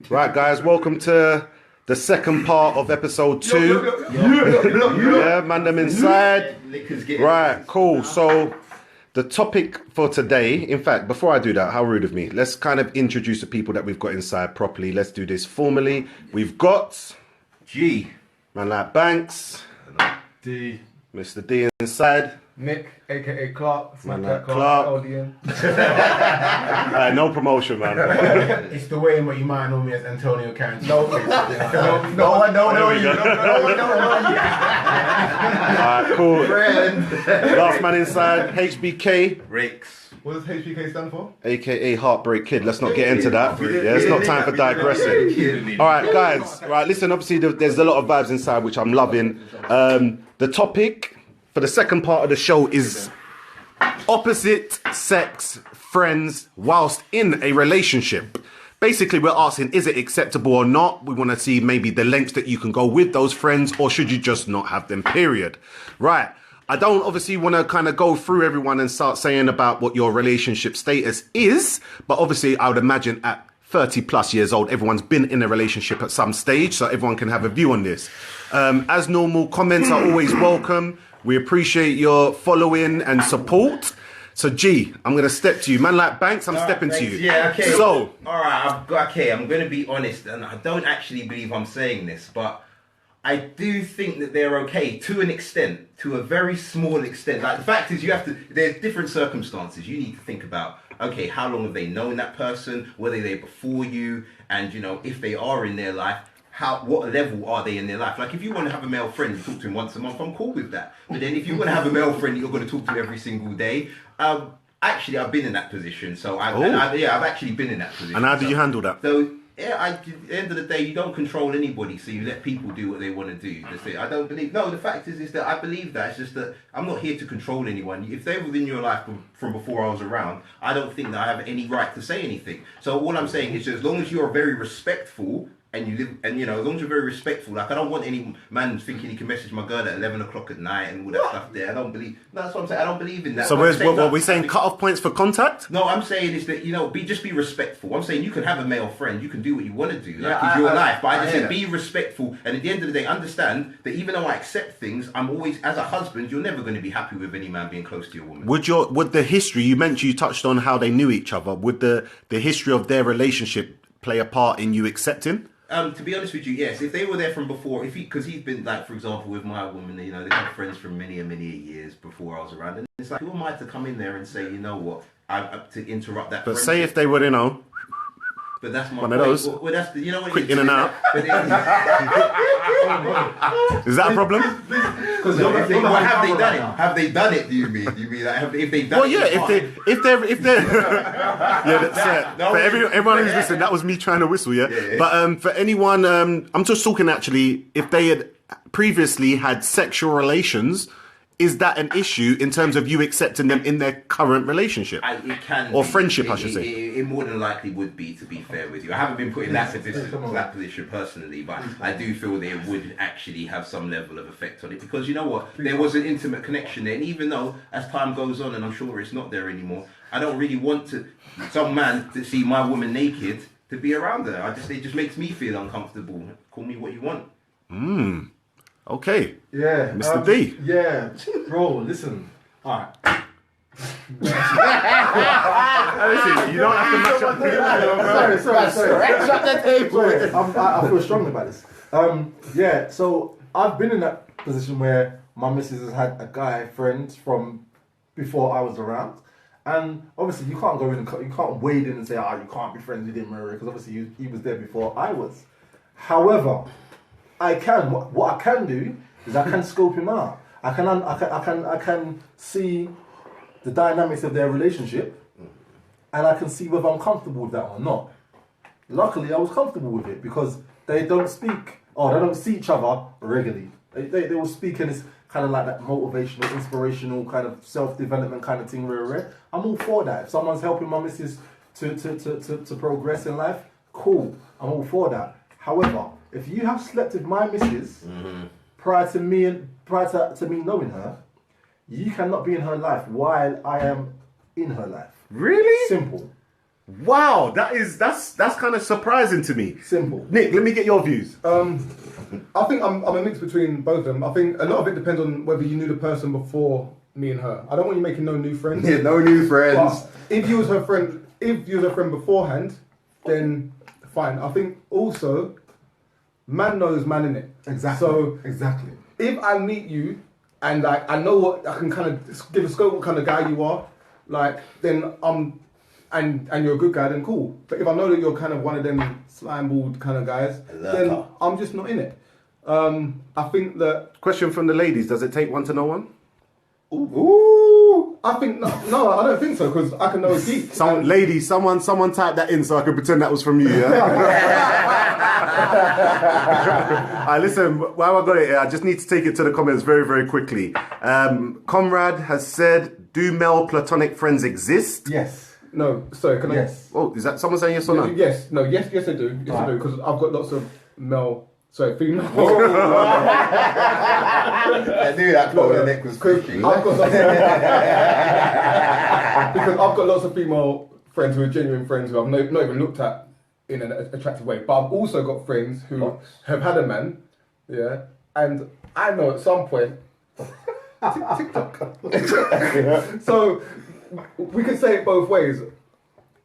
Right, guys, welcome to the second part of episode 2. Yeah, man, them inside. Right, cool. So, the topic for today, in fact, before I do that, how rude of me. Let's kind of introduce the people that we've got inside properly. Let's do this formally. We've got G. man like Banks, D. Mr. D inside. Nick, aka Clark. Man like Clark. No promotion, man. It's the way in what you might know me as Antonio Carrington. No one know you. Alright, cool. Last man inside, HBK. Ricks. What does HPK stand for? AKA Heartbreak Kid. Let's not get into that. Yeah, it's not time for digressing. All right, guys. Right, listen, obviously there's a lot of vibes inside, which I'm loving. The topic for the second part of the show is opposite sex friends whilst in a relationship. Basically, we're asking, is it acceptable or not? We want to see maybe the lengths that you can go with those friends, or should you just not have them, period. Right. I don't obviously want to kind of go through everyone and start saying about what your relationship status is, but obviously I would imagine at 30 plus years old, everyone's been in a relationship at some stage, so everyone can have a view on this. As normal, comments are always welcome. We appreciate your following and support. So G, I'm going to step to you. Man like Banks, I'm stepping to you. Yeah, okay. So, I'm going to be honest, and I don't actually believe I'm saying this, but I do think that they're okay to an extent, to a very small extent. Like, the fact is, there's different circumstances. You need to think about, okay, how long have they known that person? Were they there before you? And, if they are in their life, what level are they in their life? Like, if you want to have a male friend, you talk to him once a month, I'm cool with that. But then if you want to have a male friend you're going to talk to every single day, actually, I've been in that position. So, I've actually been in that position. And how do you handle that? So, at the end of the day, you don't control anybody, so you let people do what they want to do. I don't believe. No, the fact is that I believe that. It's just that I'm not here to control anyone. If they're within your life from before I was around, I don't think that I have any right to say anything. So all I'm saying is, just as long as you're very respectful and you live, and as long as you're very respectful, like I don't want any man thinking he can message my girl at 11 o'clock at night and all that stuff there. I don't believe. No, that's what I'm saying. I don't believe in that. So what are we saying? Cut off points for contact? No, I'm saying is that just be respectful. I'm saying you can have a male friend, you can do what you want to do, like it's your life. But I just said be respectful, and at the end of the day, understand that even though I accept things, I'm always, as a husband, you're never going to be happy with any man being close to your woman. Would the history you touched on how they knew each other? Would the history of their relationship play a part in you accepting? To be honest with you, yes. If they were there from before, because he's been, like, for example, with my woman, they've been friends for many years before I was around, and it's like, who am I to come in there and say, you know what, to interrupt that? But friendship? say if they were, But that's my one point. of those. Well, that's what Quick in and out. Is that a problem? Because have they done it? Have they done it? Do you mean like if they've done it? Well, yeah. If they're yeah, that's it. No, for everyone who's listening, that was me trying to whistle. Yeah. But for anyone, I'm just talking actually. If they had previously had sexual relations, is that an issue in terms of you accepting them in their current relationship? It can or be. Friendship, I should say. It more than likely would be, to be fair with you. I haven't been put in that position personally, but I do feel that it would actually have some level of effect on it, because you know what? There was an intimate connection there, and even though as time goes on, and I'm sure it's not there anymore, I don't really want some man to see my woman naked to be around her. It just makes me feel uncomfortable. Call me what you want. Okay. Yeah. Mr. D. Yeah. Bro, listen. Alright. Listen, you don't have to match up. Sorry. I feel strongly about this. So I've been in that position where my missus has had a guy friend from before I was around. And obviously you can't go in and you can't wade in and say, you can't be friends with him, because obviously he was there before I was. However, what I can do is I can scope him out. I can see the dynamics of their relationship, and I can see whether I'm comfortable with that or not. Luckily, I was comfortable with it because they don't see each other regularly. They will speak, and it's kind of like that motivational, inspirational kind of self-development kind of thing. Where I'm all for that. If someone's helping my missus to progress in life, cool. I'm all for that. However, if you have slept with my missus prior to me knowing her, you cannot be in her life while I am in her life. Really? Simple. Wow, that's kind of surprising to me. Simple. Nick, let me get your views. I think I'm a mix between both of them. I think a lot of it depends on whether you knew the person before me and her. I don't want you making no new friends. Yeah, no new friends. But if you was her friend beforehand, then fine. I think also, man knows man in it. Exactly. So exactly. if I meet you and like I know what I can kind of give a scope what kind of guy you are, like then and you're a good guy, then cool. But if I know that you're kind of one of them slime-balled kind of guys, then I'm just not in it. I think that... Question from the ladies, does it take one to know one? Ooh, I think, no, I don't think so, because I can know a geek. Ladies, someone type that in so I can pretend that was from you, yeah? Alright, listen, while I got it here, I just need to take it to the comments very, very quickly. Conrad has said, do male platonic friends exist? Yes. No, sorry, can I? Yes. Oh, is that someone saying yes or no? Yes, no, yes, I do. Yes, I do, because I've got lots of female. I knew that part of Nick was fishy. Because I've got lots of female friends who are genuine friends who I've not even looked at in an attractive way. But I've also got friends who have had a man, yeah, and I know at some point, TikTok. So we can say it both ways.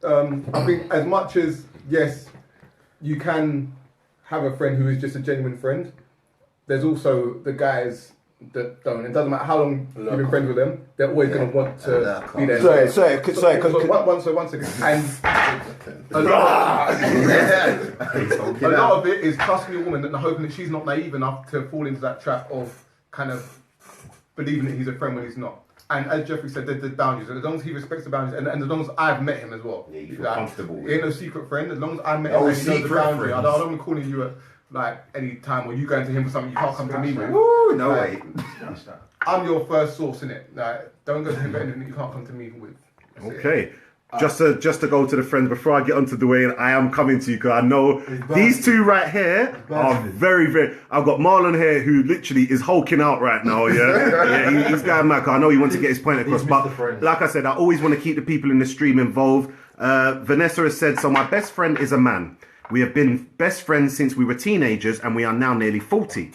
I think as much as, yes, you can have a friend who is just a genuine friend, there's also the guys that don't. It doesn't matter how long you've been friends with them, they're always going to want to be there. Sorry. One second. And a lot of it is trusting your woman and hoping that she's not naive enough to fall into that trap of kind of believing that he's a friend when he's not. And as Jeffrey said, there's boundaries. And as long as he respects the boundaries, and as long as I've met him as well. Yeah, you feel comfortable with he ain't no secret friend. As long as I met him and he knows the boundary. I don't want to calling you at like any time or you going to him for something you can't come to me with. Ooh, no way. I'm your first source, innit? Like, don't go to him for anything that you can't come to me with. That's Okay. Just to go to the friends before I get onto Dwayne, I am coming to you because I know these two right here are very, very. I've got Marlon here who literally is hulking out right now. Yeah, he's going mad. I know he wants to get his point across, but like I said, I always want to keep the people in the stream involved. Vanessa has said, so my best friend is a man. We have been best friends since we were teenagers, and we are now nearly 40.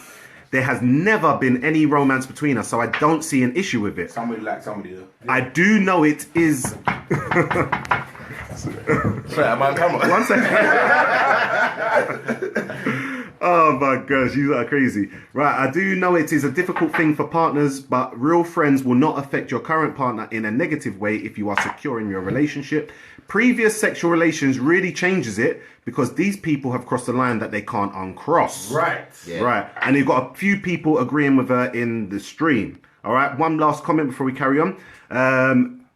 There has never been any romance between us, so I don't see an issue with it. Somebody like somebody though. I do know it is. Sorry, I'm on camera. 1 second. Oh my gosh, you are crazy. Right, I do know it is a difficult thing for partners, but real friends will not affect your current partner in a negative way if you are secure in your relationship. Previous sexual relations really changes it because these people have crossed the line that they can't uncross. Right. Yeah. Right. And you've got a few people agreeing with her in the stream. All right. One last comment before we carry on.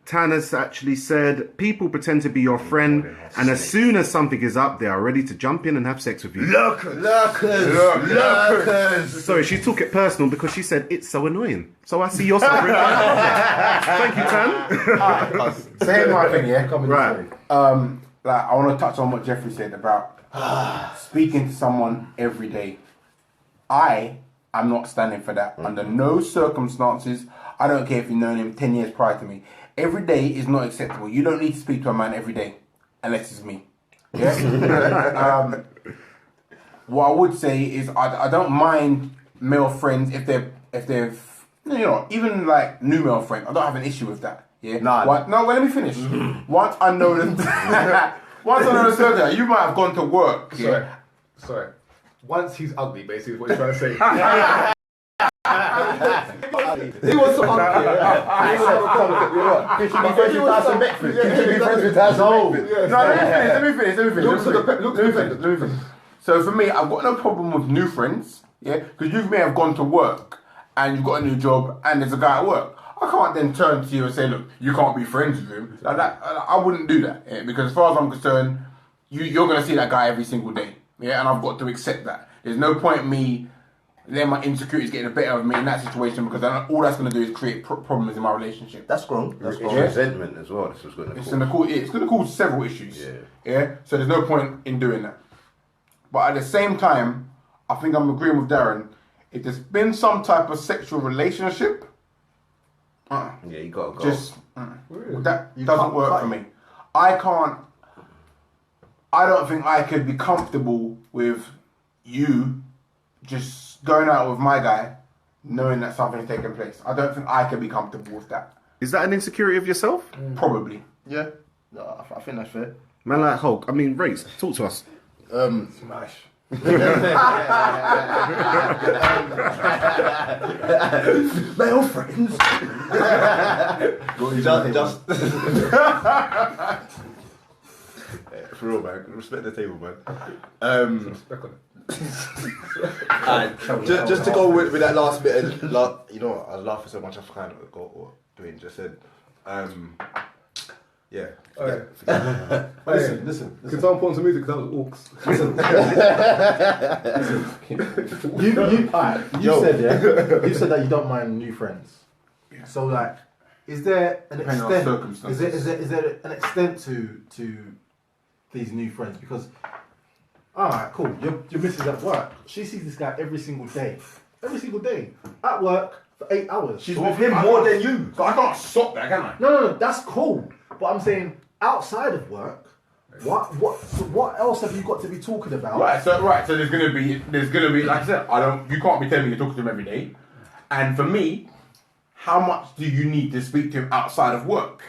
Tanner's actually said, people pretend to be your friend, and as soon as something is up, they are ready to jump in and have sex with you. Lurkers. Sorry, she took it personal because she said, it's so annoying. So I see you're suffering. Thank you, Tan. Say my thing, yeah. Right. Like I want to touch on what Jeffrey said about speaking to someone every day. I am not standing for that under no circumstances. I don't care if you've known him 10 years prior to me. Every day is not acceptable. You don't need to speak to a man every day, unless it's me. Yeah. What I would say is I don't mind male friends if they've even like new male friends. I don't have an issue with that. Yeah. No, let me finish. Once I know the circle, you might have gone to work. Yeah. Sorry. Once he's ugly, basically, is what he's trying to say. He was so ugly. Can she be friends with Tyson Beckford? Can she be friends with Tyson Beckford? No, let me finish. So for me, I've got no problem with new friends, yeah, because you may have gone to work and you've got a new job and there's a guy at work. I can't then turn to you and say, look, you can't be friends with him. Like that, I wouldn't do that, yeah, because as far as I'm concerned, you're going to see that guy every single day, yeah, and I've got to accept that. There's no point in me letting my insecurities getting the better of me in that situation because all that's going to do is create problems in my relationship. That's wrong. It's resentment as well. This was going to It's going to cause several issues. Yeah. So there's no point in doing that. But at the same time, I think I'm agreeing with Darren. If there's been some type of sexual relationship, yeah, you gotta go. That doesn't work for me. I can't I don't think I could be comfortable with you just going out with my guy, knowing that something's taking place. I don't think I could be comfortable with that. Is that an insecurity of yourself? Probably. Yeah, no, I think that's fair. Man like Hulk. I mean, Rates, talk to us. Smash. Male friends. just for real, man. Respect the table, man. Just to go with that last bit, you know what, I laugh so much I kind of got what Dwayne just said. Yeah. Listen. Can someone put on some music? Because that was orcs. You said that you don't mind new friends. Yeah. So like, is there an Depending on extent? circumstances. Is there an extent to these new friends? Because alright, cool. Your missus at work. She sees this guy every single day. At work for 8 hours. She's with him more than you. So I can't stop that, can I? No, that's cool. But I'm saying outside of work, what else have you got to be talking about? Right, so there's gonna be like I said, you can't be telling me you're talking to him every day. And for me, how much do you need to speak to him outside of work?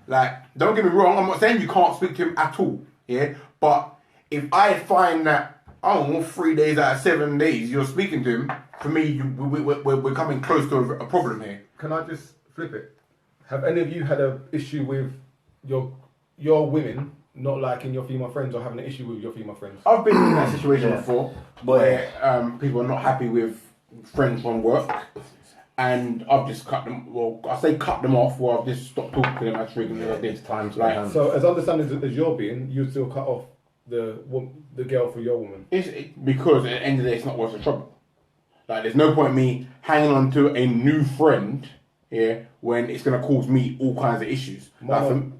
Like, don't get me wrong, I'm not saying you can't speak to him at all, yeah? But if I find that, 3 days out of 7 days you're speaking to him, for me, we're coming close to a problem here. Can I just flip it? Have any of you had an issue with your women not liking your female friends or having an issue with your female friends? I've been in that situation before where people are not happy with friends from work, and I've just cut them. Well, I say cut them off, or I've just stopped talking to them as frequently as I did. So, as understanding as you're being, you'd still cut off the girl for your woman. Because at the end of the day, it's not worth the trouble. Like, there's no point me hanging on to a new friend here when it's going to cause me all kinds of issues. Marlon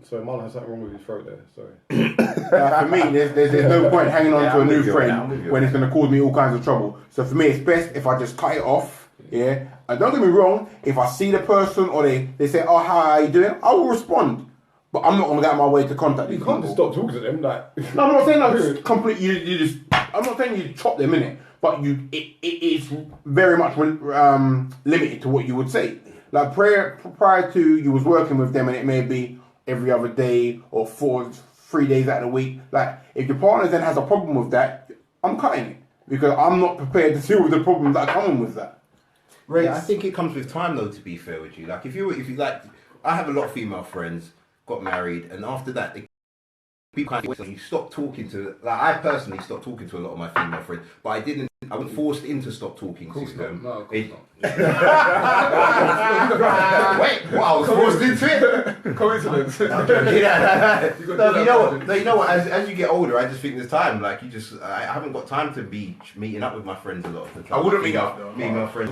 has something wrong with his throat there. Sorry. For me, there's no point hanging on to a new friend when it's going to cause me all kinds of trouble. So for me, it's best if I just cut it off. Yeah, and don't get me wrong. If I see the person or they say, "Oh, how are you doing?" I will respond. But I'm not going to get out my way to contact You these can't people. just stop talking to them. Like, No, I'm not saying like completely. You just. I'm not saying you chop them in it, but it's very much limited to what you would say. Like prior to you was working with them, and it may be every other day or 3 days out of the week. Like, if your partner then has a problem with that, I'm cutting it because I'm not prepared to deal with the problems that are coming with that. Yeah, I think it comes with time, though. To be fair with you, like if you like, I have a lot of female friends, got married, and after that, you stop talking to. Like, I personally stopped talking to a lot of my female friends, but I wasn't forced into stop talking to them. No, of course not. Wait, what? I was forced into it? Coincidence. You know what? As you get older, I just think there's time. Like, I haven't got time to be meeting up with my friends a lot of the time. I wouldn't meet up. Female friends.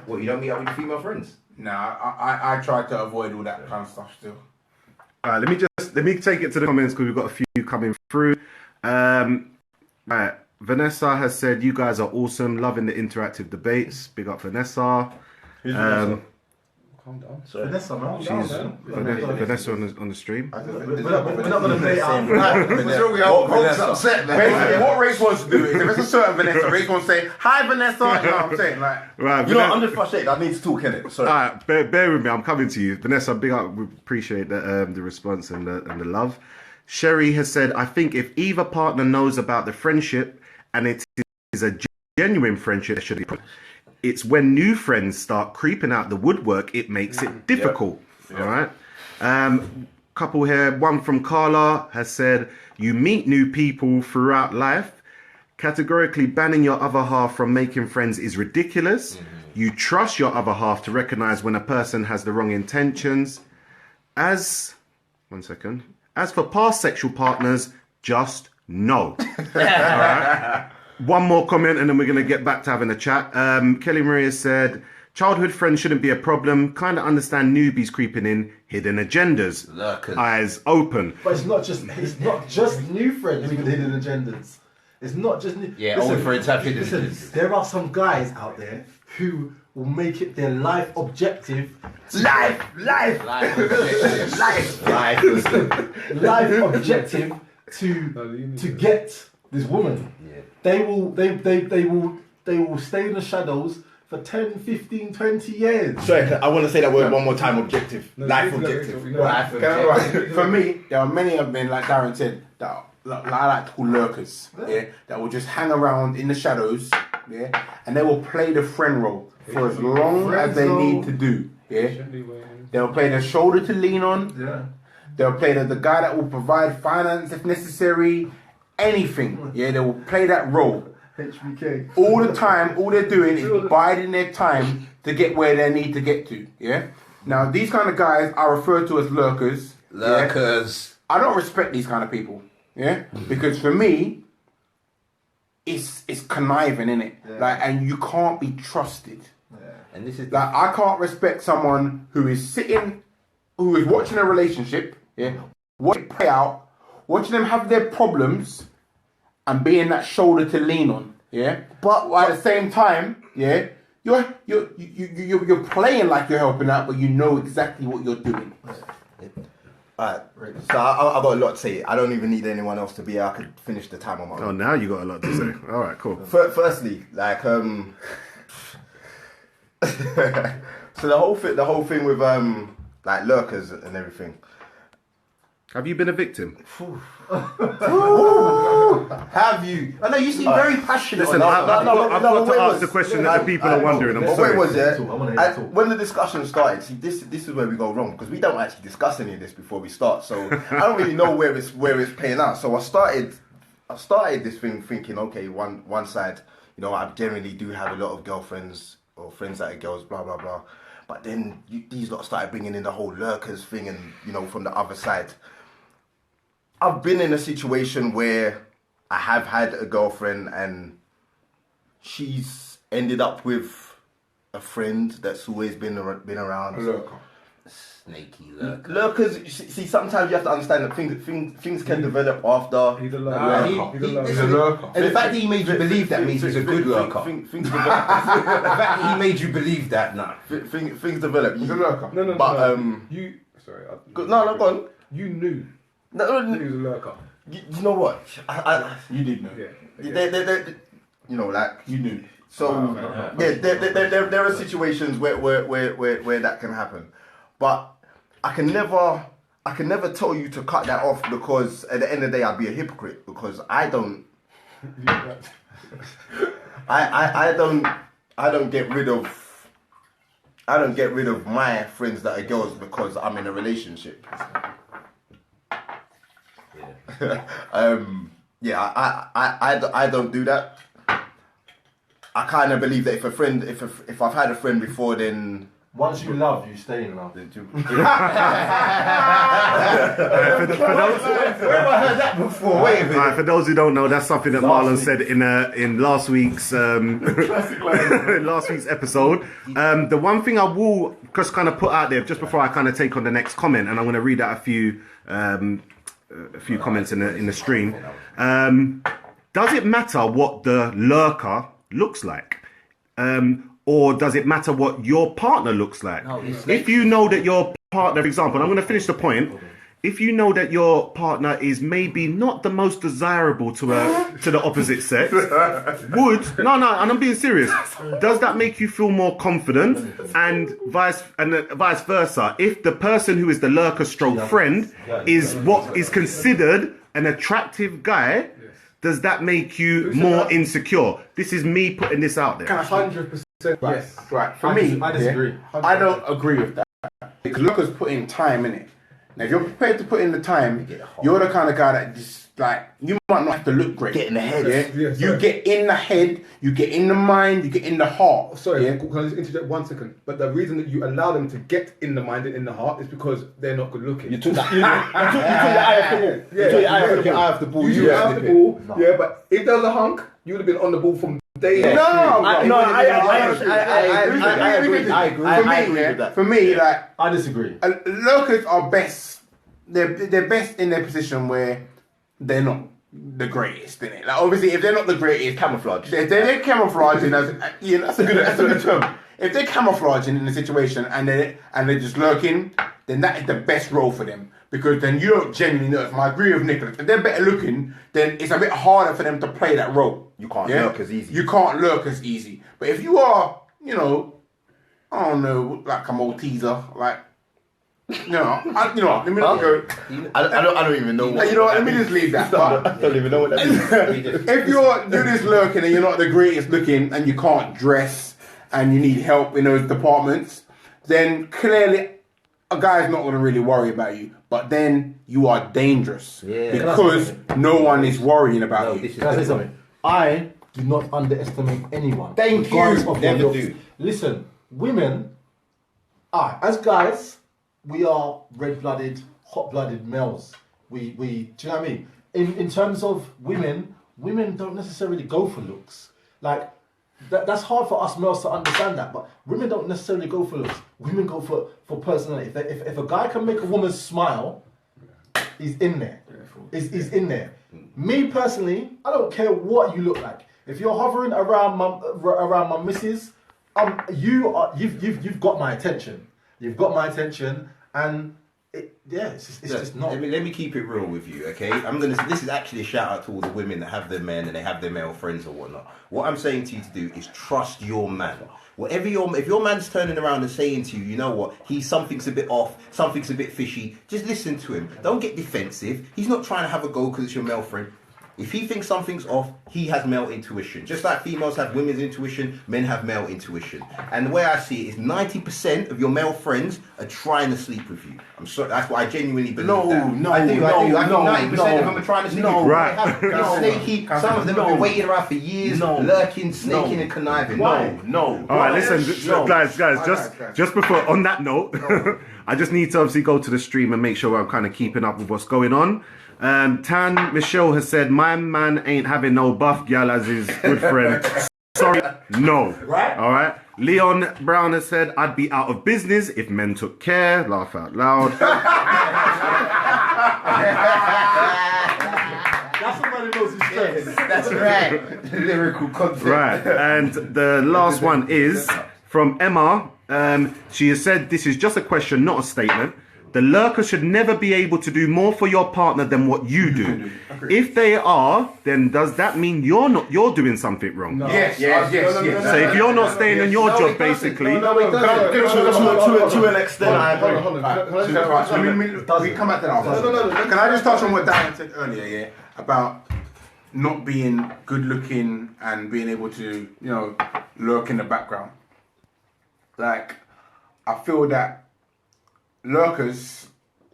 What, you don't meet up with your female friends? Nah, I try to avoid all that kind of stuff still. All right, let me take it to the comments because we've got a few coming through. Right, Vanessa has said, "You guys are awesome, loving the interactive debates." Big up, Vanessa. Who's Vanessa? Calm down. Sorry. Vanessa, man. Vanessa on the stream. We're not going to play it out. Basically, what Race wants to do is, if it's a certain Vanessa, Race wants to say, "Hi, Vanessa." You know what I'm saying? Like, Right, You know, I'm just frustrated. I need to talk, innit? Sorry. All right, bear with me. I'm coming to you, Vanessa. Big up. We appreciate the response and the love. Sherry has said, "I think if either partner knows about the friendship and it is a genuine friendship, there should be. It's when new friends start creeping out the woodwork, it makes it difficult." Yep. All right. Couple here. One from Carla has said, "You meet new people throughout life. Categorically banning your other half from making friends is ridiculous. You trust your other half to recognize when a person has the wrong intentions. As for past sexual partners, just no." All right. One more comment and then we're going to get back to having a chat. Kelly Maria said, "Childhood friends shouldn't be a problem. Kind of understand newbies creeping in, hidden agendas. Lurkers. Eyes open." But it's not just new friends with hidden agendas. It's not just new. Yeah, old friends have hidden agendas. There are some guys out there who will make it their life objective. Life objective to get this woman. Yeah. They will stay in the shadows for 10, 15, 20 years. Sorry, I want to say that word one more time. Objective. No, Life you need to go objective. into it, you know. Life Okay, objective. right. For me, there are many of men, like Darren said, that I like to call lurkers. Yeah, that will just hang around in the shadows. Yeah, and they will play the friend role for as long as they need to do. Yeah, they'll play the shoulder to lean on. Yeah. They'll play the guy that will provide finance if necessary. Anything. Yeah, they will play that role. HBK. All the time, all they're doing is biding their time to get where they need to get to. Yeah. Now, these kind of guys are referred to as lurkers. Yeah? Lurkers. I don't respect these kind of people. Yeah. Because for me, it's conniving, innit? Yeah. Like, and you can't be trusted. And this is Like, I can't respect someone who is watching a relationship. Yeah. Watching it play out, watching them have their problems, and being that shoulder to lean on, yeah. But at the same time, yeah, you're playing like you're helping out, but you know exactly what you're doing. Alright, so I've got a lot to say. I don't even need anyone else to be here. I could finish the time on my Oh, own. now you got a lot to say. All right, cool. Firstly, like so the whole thing with like lurkers and everything. Have you been a victim? Have you? I know you seem very passionate. Listen, on that. I've got to ask the question that the people are wondering. I'm But sorry. wait, was it? I wanna hear you talk. When the discussion started, see, this is where we go wrong because we don't actually discuss any of this before we start. So I don't really know where it's playing out. So I started this thing thinking, okay, one side, you know, I generally do have a lot of girlfriends or friends that are girls, blah blah blah. But then these lot started bringing in the whole lurkers thing, and you know, from the other side. I've been in a situation where I have had a girlfriend and she's ended up with a friend that's always been around. A lurker. snaky lurker. Lurkers, see, sometimes you have to understand that things can develop after. He's a Nah, lurker. He's a lurker. And the fact that he made you believe that means he's a good lurker. Things The develop. fact that he made you believe that, nah. Things develop. He's a lurker. No, But, no. You. Sorry. No, go on. You knew No, that he was a lurker. you know what? You did know. Yeah. You know, like You knew. so. There are situations where that can happen, but I can never tell you to cut that off because at the end of the day I'd be a hypocrite because I don't get rid of my friends that are girls because I'm in a relationship. I don't do that. I kind of believe that if I've had a friend before, then Once you love, you stay in love. For those, Where have I heard that before? Wait a minute. alright, for those who don't know, that's something that Marlon said in last week's last week's episode. The one thing I will just kind of put out there just before I kind of take on the next comment, and I'm going to read out a few comments in the stream. Does it matter what the lurker looks like? Or does it matter what your partner looks like? If you know that your partner, for example, and I'm going to finish the point. If you know that your partner is maybe not the most desirable to the opposite sex, and I'm being serious, does that make you feel more confident? And vice versa, if the person who is the lurker stroke friend is what is considered an attractive guy, does that make you more insecure? This is me putting this out there. 100%. Yes. Right. For me, I disagree. yeah, I don't agree with that. Because lookers put in time in it. Now, if you're prepared to put in the time, you're the kind of guy that just like you might not have to look great. Get in the head. Yeah? Yeah, You sorry. get in the head, you get in the mind, you get in the heart. Sorry, Yeah? can I just interject 1 second? But the reason that you allow them to get in the mind and in the heart is because they're not good looking. You took the eye off the ball. You took your eye off the ball. You have the ball, yeah, but if there was a hunk, you would have been on the ball from day one. I agree. For me, like I disagree. lurkers are best. They're best in their position where they're not the greatest, innit? Like obviously, if they're not the greatest, Camouflage. They're camouflaging as that's a good term. If they're camouflaging in a situation and they're just lurking, then that is the best role for them because then you don't genuinely know. I agree with Nicholas. If they're better looking, then it's a bit harder for them to play that role. You can't lurk as easy. You can't lurk as easy. But if you are, you know, I don't know, like a Malteser, like, let me not go. I don't even know. You know what? Let me just leave that. I don't even know what that is. If you're this lurking and you're not the greatest looking and you can't dress and you need help in those departments, then clearly a guy's not going to really worry about you. But then you are dangerous because no one is worrying about you. Can I say something? I do not underestimate anyone. Thank you. regardless of their Never looks. do. Listen, women, as guys, we are red-blooded, hot-blooded males. We do you know what I mean? In terms of women don't necessarily go for looks. Like that's hard for us males to understand that, but women don't necessarily go for looks. Women go for personality. If a guy can make a woman smile, he's in there. He's in there. Me personally, I don't care what you look like. If you're hovering around my missus, you've got my attention. You've got my attention, and it's just not. Let me keep it real with you, okay? This is actually a shout out to all the women that have their men and they have their male friends or whatnot. What I'm saying to you to do is trust your man. If your man's turning around and saying to you, you know what, something's a bit off, something's a bit fishy, just listen to him. Don't get defensive. He's not trying to have a go because it's your male friend. If he thinks something's off, he has male intuition. Just like females have women's intuition, men have male intuition. And the way I see it is 90% of your male friends are trying to sleep with you. I'm sorry, that's what I genuinely believe. I think 90% of them are trying to sleep with you. Right. Snaky. Some of them have been waiting around for years, lurking, snaking, and conniving. No. All right, listen, guys, just before, on that note, I just need to obviously go to the stream and make sure I'm kind of keeping up with what's going on. Tan Michelle has said, my man ain't having no buff gal as his good friend. Sorry, no. Right? All right. Leon Brown has said, I'd be out of business if men took care. Laugh out loud. That's somebody knows his strengths. That's right. Lyrical content. Right. And the last one is from Emma. She has said, this is just a question, not a statement. The lurker should never be able to do more for your partner than what you do. If they are, then does that mean you're doing something wrong? No. Yes. So if you're not staying on your job, basically. To an extent, I agree. Hold on. We come back to that. No. Can I just touch on what Dan said earlier, about not being good looking and being able to, lurk in the background? Like, I feel that lurkers,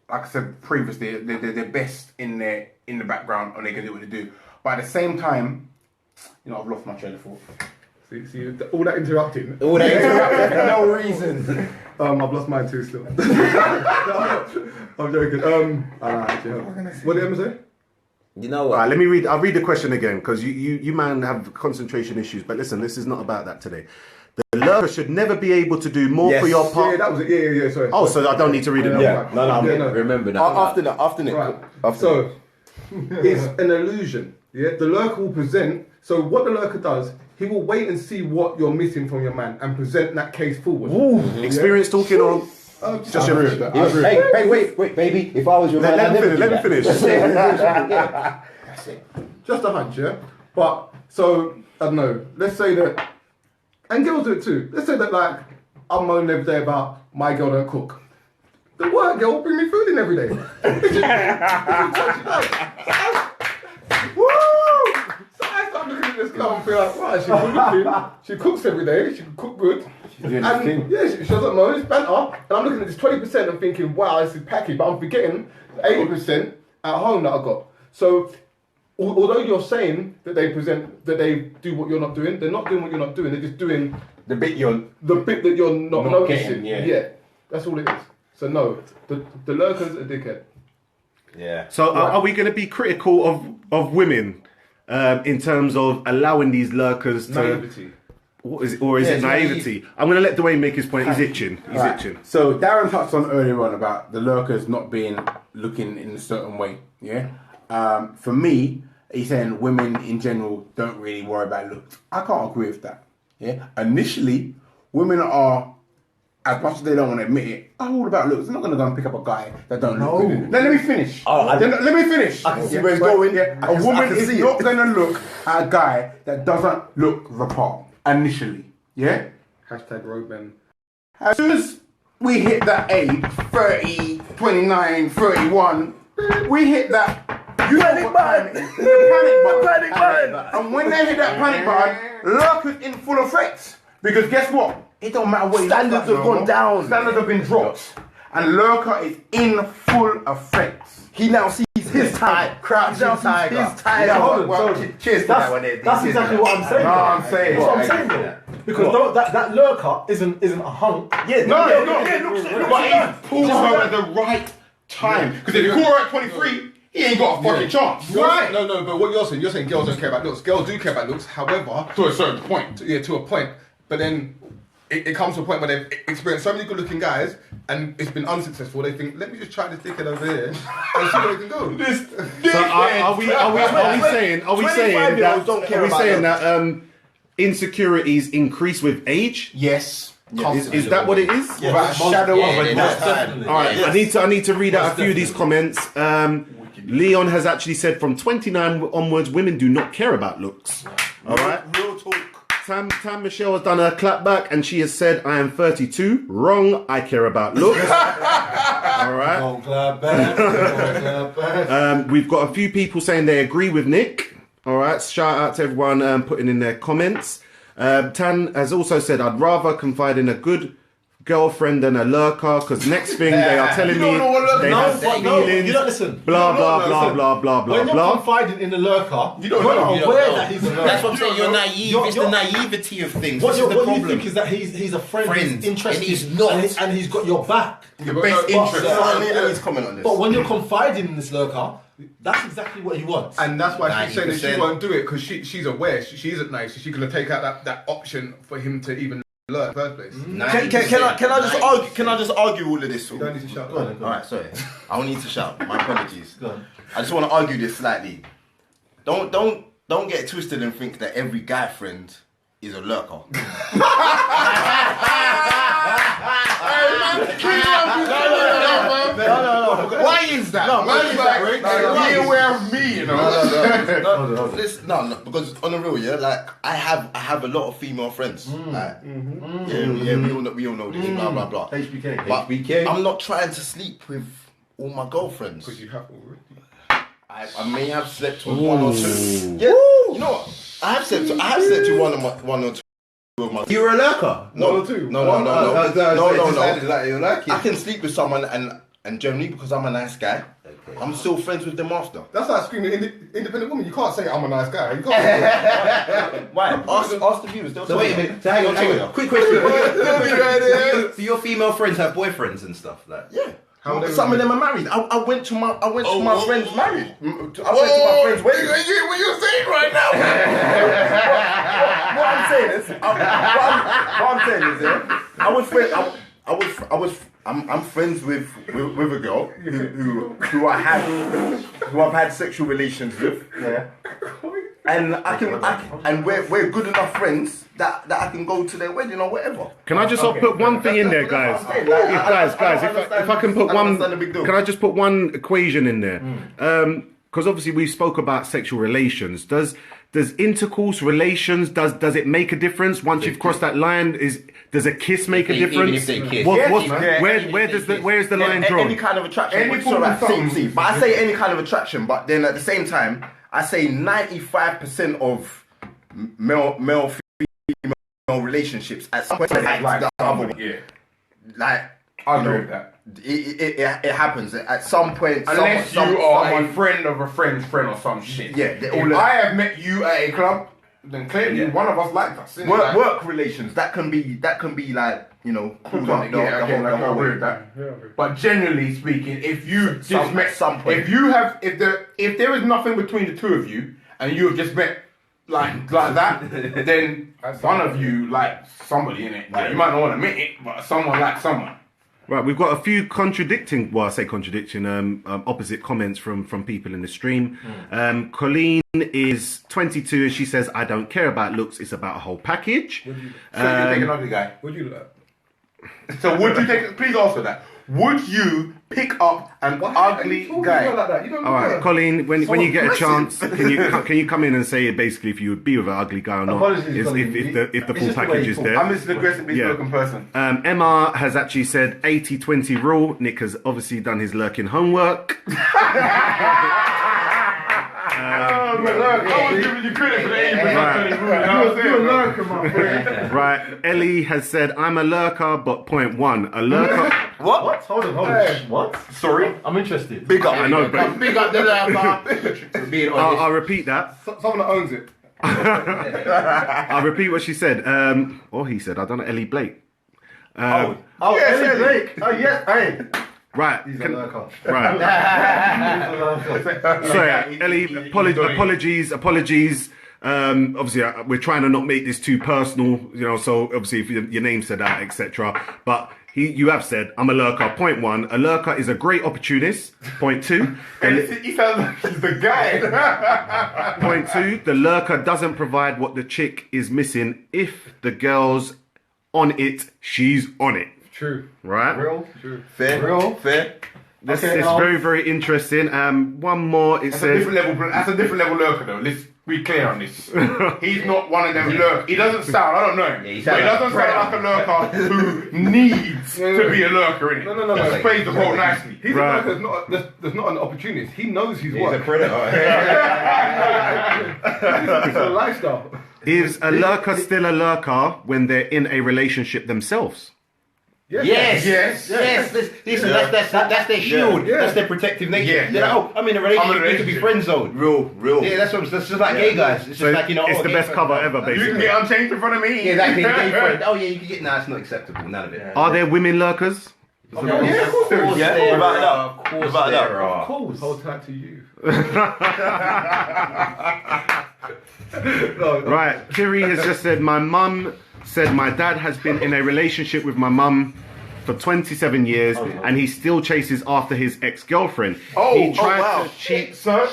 like I said previously, they're best in the background and they can do what they do. But at the same time, I've lost my train of thought. See, all that interrupting. All that interrupting for no reason. I've lost mine too still. I'm joking. What did Emma say? You know what? All right, let me read. I'll read the question again because you man have concentration issues. But listen, this is not about that today. The lurker should never be able to do more for your partner. Yeah, that was it. Yeah, sorry. Oh, so I don't need to read it. Remember that. After Nick. Right. So, it's an illusion. Yeah, the lurker will present. So what the lurker does, he will wait and see what you're missing from your man and present that case forward. Experience talking or just your room? Hey, wait, baby. If I was your man, Let me finish. That's it. Just a hunch, yeah. But so I don't know. Let's say that, and girls do it too. Let's say that like I'm moaning every day about my girl don't cook. The work girl will bring me food in every day. This is what she does. Woo! So I start looking at this girl and feel like, right, she's good looking. She cooks every day. She can cook good. And yeah, she doesn't moan. It's banter. And I'm looking at this 20% and thinking, wow, this is packy. But I'm forgetting 80% at home that I got. So although you're saying that they do what you're not doing, they're not doing what you're not doing. They're just doing The bit you're that you're not noticing. getting, yeah. That's all it is. So no, the lurker's a dickhead. Yeah. So are we going to be critical of women in terms of allowing these lurkers to? Naivety. What is it, or is it naivety? I'm going to let Dwayne make his point. He's itching. He's itching. So Darren touched on earlier on about the lurkers not being looking in a certain way. Yeah. For me, he's saying women in general don't really worry about looks. I can't agree with that. Yeah. Initially, women are as much as they don't want to admit it, are all about looks. They're not going to go and pick up a guy that don't No. look good. Now, let me finish. Let me finish. I can see where it's going. A woman is not going to look at a guy that doesn't look the part initially. Yeah? Hashtag roadman. As soon as we hit that age, 30, 29, 31, we hit that. You know Panic what button. time it is. The Panic button. And when they hit that panic button, lurkers in full effect. Because guess what? It don't matter what Standards have gone down. Standards have been dropped. And lurker is in full effect. He now sees his tiger. Crouching tiger. His tiger. Yeah, hold on. Well, So cheers to that one. that's exactly what I'm saying. No, I'm saying. That's what I'm saying, though. Because that lurker isn't a hunk. Yeah, No, yeah, it's not. yeah, looks But he pulls her at the right time. Because if you call her at 23, he ain't got a fucking chance. Right. No, but what you're saying girls don't care about looks. Girls do care about looks, however, To a certain point. to a point. But then it comes to a point where they've experienced so many good looking guys and it's been unsuccessful. They think, let me just try this dickhead over here and see where they can go. So are we saying 25-year-olds don't care about that insecurities increase with age? Yes. Is that what it is? Without a shadow of a doubt. Definitely. All right, I need to read out a few of these comments. Leon has actually said from 29 onwards, women do not care about looks. All right. Real talk. Tam Michelle has done a clapback and she has said, I am 32. Wrong. I care about looks. All right. Don't clap back. Don't clap back. We've got a few people saying they agree with Nick. All right. Shout out to everyone putting in their comments. Tan has also said, I'd rather confide in a good girlfriend than a lurker because next thing they are telling me they have feelings. You don't listen. Blah, blah, blah, blah, blah, blah, When you're blah. confiding in a lurker, You don't you're know. not aware that he's a lurker. That's what I'm saying. You're naive. You're- It's the naivety of things. What, This is the what you problem. think is that he's a friend, Friend, he's interested, and he's not. and he's got your back. Your best interest. I need to comment on this. But when you're confiding in this lurker, that's exactly what he wants. And that's why she's saying that she 90%. won't do it because she's aware she isn't nice. She's going to take out that option for him to even learn in the first place. Can I just argue all of this? You don't need to shout. All right, sorry. I don't need to shout. My apologies. I just want to argue this slightly. Don't get twisted and think that every guy friend is a lurker. No. Why is that? No, why is that, Rick? Be aware of me, you know. No, because on the real, yeah, like I have a lot of female friends. Like, yeah, we all know this, blah blah blah. HBK. But I'm not trying to sleep with all my girlfriends. Because you have already. I may have slept with one or two. Yeah, you know what? I have slept with one or two of my. You're a lurker. No, One or two? No. Like I can sleep with someone and generally because I'm a nice guy, I'm still friends with them after. That's like screaming independent woman. You can't say I'm a nice guy. You can't. Why? Ask the viewers. So wait a minute. So hang on. Quick question. Do your female friends have boyfriends and stuff like? Yeah. How they Some of them are married. I went to my friend's marriage. I went to my friend's wedding. What you saying right now? What I'm saying is, I'm friends with a girl who I've had sexual relations with. Yeah. And and we're good enough friends that I can go to their wedding or whatever. Can I just put one thing in there, guys? Guys, if I can put one, can I just put one equation in there? Because obviously we spoke about sexual relations. Does intercourse relations does it make a difference once you've crossed that line? Does a kiss make a difference? Even if they kiss. Where's the line drawn? Any kind of attraction. Any form of see, but I say any kind of attraction, but then at the same time, I say 95% of male female relationships at some point like the other one. Yeah. Like I agree with that. It happens at some point. Unless you are a friend of a friend's friend or some shit. Yeah, If I have met you at a club, then clearly one of us liked us. work relations that can be like cool down I agree with that. But generally speaking, if you just met some point. if there is nothing between the two of you and you have just met like that, then one of you like somebody in it. Like, you might not want to admit it, but someone likes someone. Right, we've got a few opposite comments from people in the stream. Colleen is 22 and she says, I don't care about looks, it's about a whole package. So you think an ugly guy? Would you like? So would you take? Please answer that. Would you pick up an ugly guy? Like that? You don't All right, Colleen, when you get a chance, aggressive. can you come in and say basically if you would be with an ugly guy or not? Apologies, If Colleen. if the It's full just the way package you is talk. there. I'm just an aggressively Yeah. spoken person. Emma has actually said 80-20 rule. Nick has obviously done his lurking homework. I was giving you credit for the 80% rule. You know what I'm saying? You're a lurker, my friend. Right, Ellie has said I'm a lurker, but point one, a lurker. What? Hold on. What? Sorry. I'm interested. Big up. I know, but Big up the lurker. Being honest. I'll repeat that. Someone that owns it. I'll repeat what she said. Or he said. I don't know. Ellie Blake. Oh, Yes, Ellie Ellie. Blake. Oh, yes. Hey. Right. He's a can- lurker. right. He's a lurker. Sorry, Ellie. Apologies. Obviously, we're trying to not make this too personal, you know. So obviously, if your name said that, etc. But you have said I'm a lurker. Point one, a lurker is a great opportunist. Point two, He sounds like he's the guy. point two, the lurker doesn't provide what the chick is missing. If the girl's on it, she's on it. True. Right? Real. Fair. Real? Fair. This Okay, is very, very interesting. One more. It That's a says. different level. That's a different level lurker, though. Let's be clear on this. He's not one of them lurkers. He doesn't sound. I don't know him. Yeah, he But he sounds doesn't like sound like a lurker who needs to be a lurker, innit? No. Just plays the role nicely. He's Right. a lurker. There's not an opportunist. He knows his He's a work. predator. It's a lifestyle. Is a lurker still a lurker when they're in a relationship themselves? Yes. Listen, that's their shield. Yeah. That's their protective nature. Yeah. They're like, oh, I'm in a relationship. It could be friend zone. Real. Yeah, that's just like gay guys. It's just like, you know, it's oh, the gay best friend. cover ever, You can basically. get unchanged in front of me. Yeah, exactly. Gay friend. Oh yeah, you can get. Nah, it's not acceptable. None of it. Are there women lurkers? Yeah, of course there is. Yeah, there without a are. doubt. Of course Without a doubt. there are. Hold tight to you. Right. Kiri has just said, my mum said my dad has been in a relationship with my mum for 27 years and he still chases after his ex-girlfriend. He tried wow. to cheat. Sir?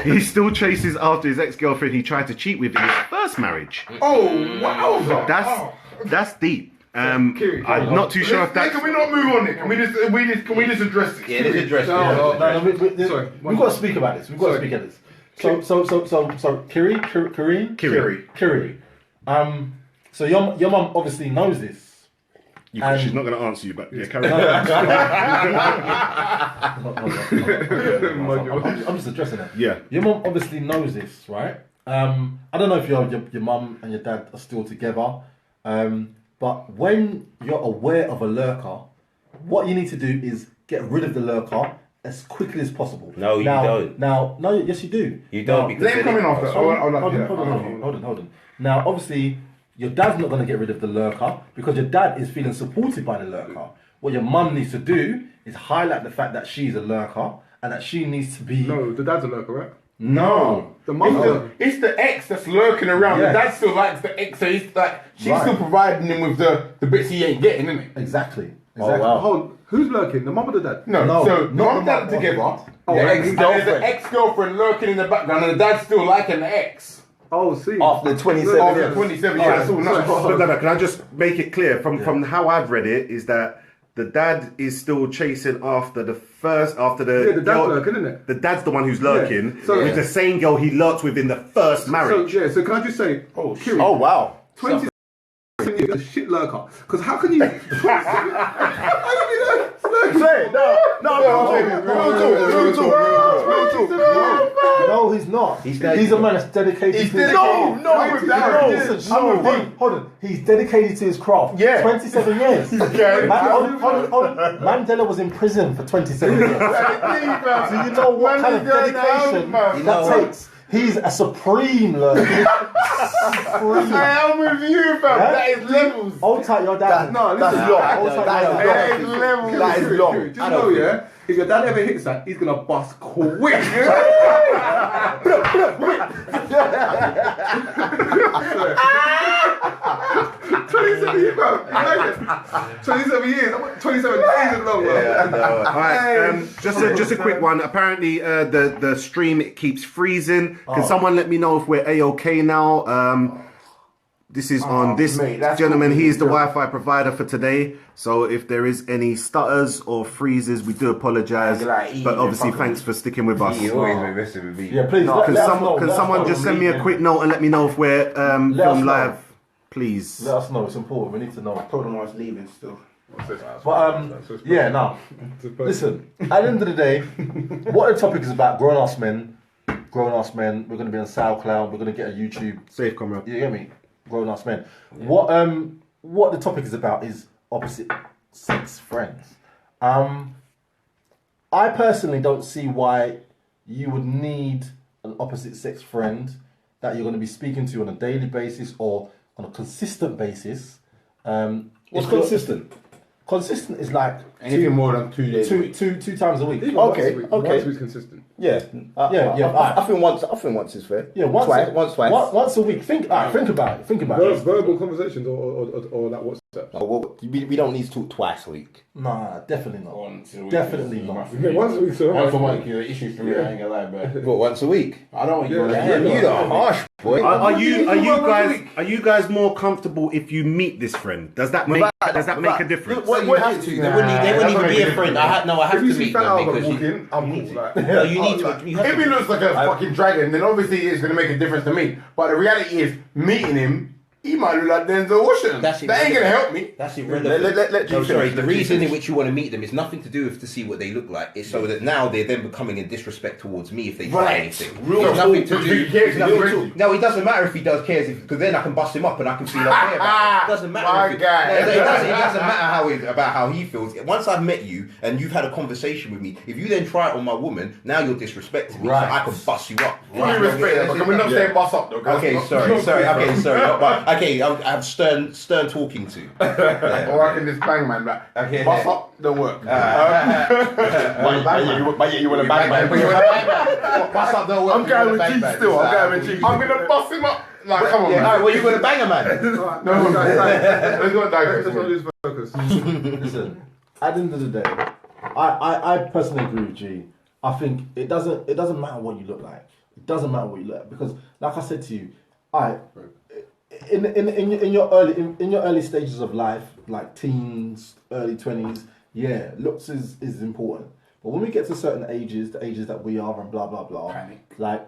He still chases after his ex-girlfriend he tried to cheat with in his first marriage. Oh, wow. That's deep. I'm not too sure if Can that's... we not move on, Nick? Can we just address this? Yeah, let's address No, it. no. No, Sorry. we've got to speak about this. We've got to speak about this. So, Kiri. So your mum obviously knows this. She's not going to answer you, but yeah, carry on. I'm just addressing it. Yeah. Your mum obviously knows this, right? I don't know if your mum and your dad are still together, but when you're aware of a lurker, what you need to do is get rid of the lurker as quickly as possible. No, you don't. No, yes, you do. You don't because Let him come in after. Hold on. Now, obviously, your dad's not going to get rid of the lurker because your dad is feeling supported by the lurker. What your mum needs to do is highlight the fact that she's a lurker and that she needs to be... No, the dad's a lurker, right? No. The mum. It's the ex that's lurking around. Yes. The dad still likes the ex, so he's like, she's Right. still providing him with the bits he ain't getting, isn't it? Exactly. Hold. Who's lurking? The mum or the dad? No, No, so not mum and the dad mum. together. Oh, the and ex, his and there's an girlfriend. ex-girlfriend lurking in the background, and the dad's still liking the ex. Oh, see. After 27 After years. 27 years, that's all nuts. No, can I just make it clear from how I've read it is that the dad is still chasing after the dad's lurking, isn't it? The dad's the one who's lurking. So- with the same girl he lurked with in the first marriage. So can I just say, Kiri, Oh, wow. 20 years a shit lurker. Because how can you... how can you lurk? Say, no, No, he's not. He's a man that's dedicated to his No, Hold on. He's dedicated to his craft. Yeah. 27 years. Okay. Hold on. Mandela was in prison for 27 years. So you know what kind of dedication that takes. He's a supreme lurker. Supreme. I'm with you, fam. That is levels. Hold tight your dad. No, That's listen. long. Hold tight That your is dad. long. That is long. Just know, yeah, if your dad ever hits that, he's gonna bust quick. 27 years, bro. 27 years. 27 days is long, bro. All right, just a quick one. Apparently, the stream keeps freezing. Can someone let me know if we're a-okay now? This is on this mate, that's gentleman. cool. He is the Wi-Fi provider for today. So if there is any stutters or freezes, we do apologise. But obviously, thanks for sticking with us. He always been messing with me. Yeah, please. Can someone just send me a quick note and let me know if we're us film know. live, please? Let us know. It's important. We need to know. Told him I was leaving still. But yeah, now listen. At the end of the day, what the topic is about: grown-ass men. Grown-ass men. We're going to be on SoundCloud. We're going to get a YouTube. Safe, comrade. You get me? Grown-ass men. What the topic is about is opposite sex friends. I personally don't see why you would need an opposite sex friend that you're going to be speaking to on a daily basis or on a consistent basis. What's consistent? Consistent is like Anything more than 2 days a week. two times a week. Even Okay, once a week, okay. Once a week's consistent. Yeah, I think once is fair. Yeah, twice. Once a week. Think about it. Think about it. Verbal conversations or like WhatsApp. Well, we don't need to talk twice a week. Nah, definitely not. Once a week Definitely is not. enough. Yeah, once a week's alright. Once a week is an issue for me. I ain't gonna lie, bro. What, once a week? I don't want you. Yeah, You are harsh, boy. Are you guys more comfortable if you meet this friend? Does that make a difference? Well, you have to. They wouldn't even be a friend. I have If you to see meet fat them out because walk you, in, I'm cool. Like, no, you need to. You have If he to. looks like a fucking dragon, then obviously it's going to make a difference to me. But the reality is, meeting him, he might look like Denzel Washington. That's That ain't going to help me. That's irrelevant. Let No, you sorry. finish, The let you reason in finish. which you want to meet them is nothing to do with to see what they look like. It's so that now they're then becoming a disrespect towards me if they try Right. anything. Real It's nothing talk. to do. He cares, it's nothing he's to- ready. No, it doesn't matter if he does cares because then I can bust him up and I can feel okay about it. It doesn't matter. My if it, guy. No, it doesn't matter about how he feels. Once I've met you and you've had a conversation with me, if you then try it on my woman, now you're disrespecting me. Right. So I can bust you up. Fully respect that, but can we not say bust up though? Okay, sorry. Okay, I have stern talking to. Or I can just bang man, like, Okay. bust up, don't work. But yeah, you want to bang man. Bust up, don't work. I'm going with G still, I'm going to bust him up. Like, come on, Yeah, man. alright, well, you're gonna bang a man. No, let's not digress. Let's not lose focus. Listen, at the end of the day, I personally agree with G. I think it doesn't matter what you look like. It doesn't matter what you look like because, like I said to you, in your early stages of life, like teens, early 20s, yeah, looks is important. But when we get to certain ages, the ages that we are, and blah blah blah, Panic. like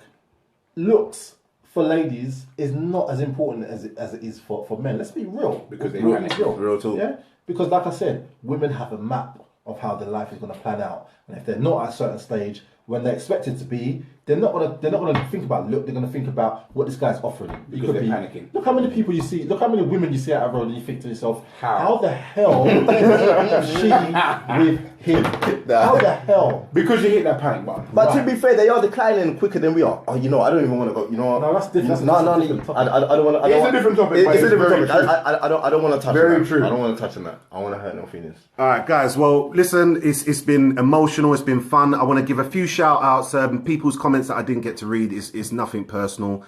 looks for ladies is not as important as it is for men. Let's be real. Because they We'll panic. be real. Real talk. Yeah, because like I said, women have a map of how their life is going to plan out, and if they're not at a certain stage when they're expected to be, they're not gonna think about look. They're gonna think about what this guy's offering. You Because could they're be panicking. Look how many people you see. Look how many women you see out of road, and you think to yourself, How? how the hell is she with him? How the hell? Because you hit that panic button. But to be fair, they are declining quicker than we are. Oh, you know, I don't even want to go. You know, No, that's different. No, That's a different topic. I don't want to. It's a different topic, but It's a it's different very topic. true. I don't want to touch. Very on that. true. I don't want to touch on that. I want to hurt no feelings. All right, guys. Well, listen, it's been emotional. It's been fun. I want to give a few shout outs. People's comments that I didn't get to read is nothing personal.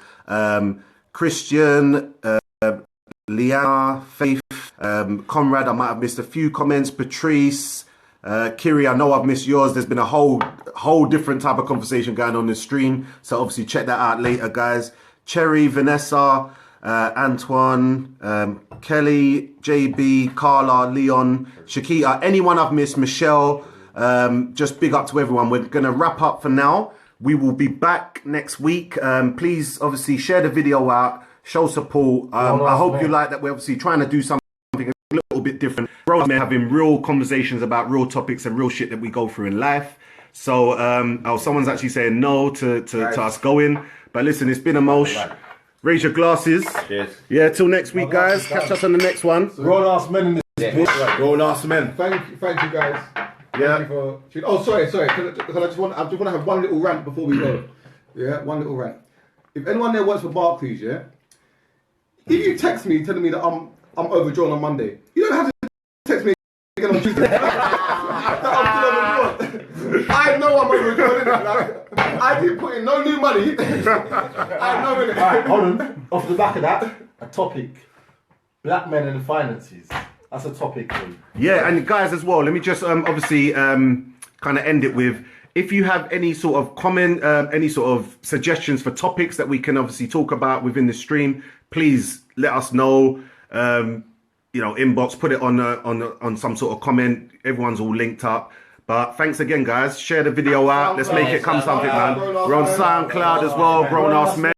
Christian, Liana, Faith, Conrad. I might have missed a few comments. Patrice, Kiri. I know I've missed yours. There's been a whole different type of conversation going on this stream. So obviously check that out later, guys. Cherry, Vanessa. Antoine, Kelly, JB, Carla, Leon, Shakita, anyone I've missed, Michelle, just big up to everyone. We're going to wrap up for now. We will be back next week. Please, obviously, share the video out, show support. I hope you like that. We're obviously trying to do something a little bit different. We're having real conversations about real topics and real shit that we go through in life. So, someone's actually saying no to us going. But listen, it's been a mosh. Raise your glasses. Cheers. Yeah, till next week, guys. Catch us on the next one. Grown-ass men in this bitch. Grown ass men. Thank you guys. Yeah. Thank you for. Oh, sorry. Can I just want to have one little rant before we go. Yeah, one little rant. If anyone there works for Barclays, yeah, if you text me telling me that I'm overdrawn on Monday, you don't have to text me again on Tuesday. That I'm still overdrawn. I know I'm overdrawn. Innit? Like, I didn't put in no new money. I know it. Alright, hold on. Off the back of that, a topic. Black men and finances. That's a topic. Yeah, and guys as well, let me just obviously kind of end it with, if you have any sort of comment, any sort of suggestions for topics that we can obviously talk about within the stream, please let us know. You know, inbox, put it on some sort of comment. Everyone's all linked up. But thanks again, guys. Share the video out. Let's make it come something, man. We're on SoundCloud as well, Grown Ass Men.